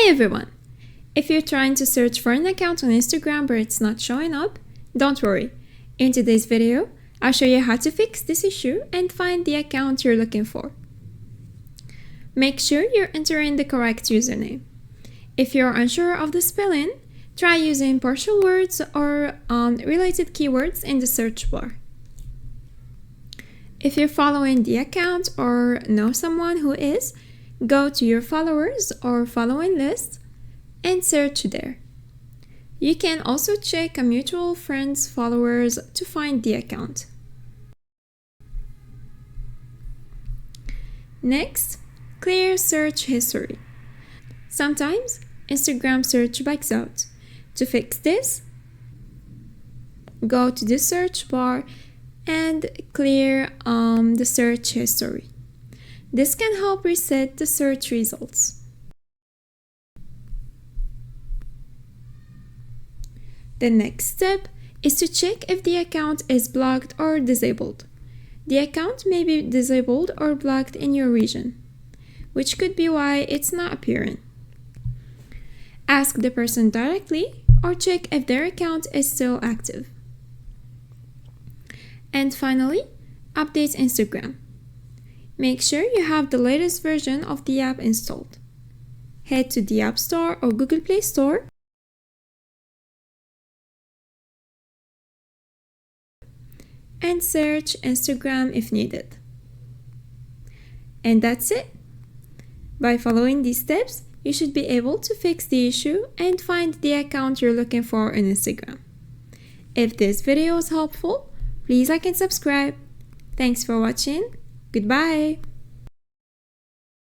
Hey everyone! If you're trying to search for an account on Instagram but it's not showing up, don't worry. In today's video, I'll show you how to fix this issue and find the account you're looking for. Make sure you're entering the correct username. If you're unsure of the spelling, try using partial words or related keywords in the search bar. If you're following the account or know someone who is, go to your followers or following list and search there. You can also check a mutual friend's followers to find the account. Next, clear search history. Sometimes Instagram search backs out. To fix this, go to the search bar and clear the search history. This can help reset the search results. The next step is to check if the account is blocked or disabled. The account may be disabled or blocked in your region, which could be why it's not appearing. Ask the person directly or check if their account is still active. And finally, update Instagram. Make sure you have the latest version of the app installed. Head to the App Store or Google Play Store and search Instagram if needed. And that's it. By following these steps, you should be able to fix the issue and find the account you're looking for on Instagram. If this video was helpful, please like and subscribe. Thanks for watching. Goodbye.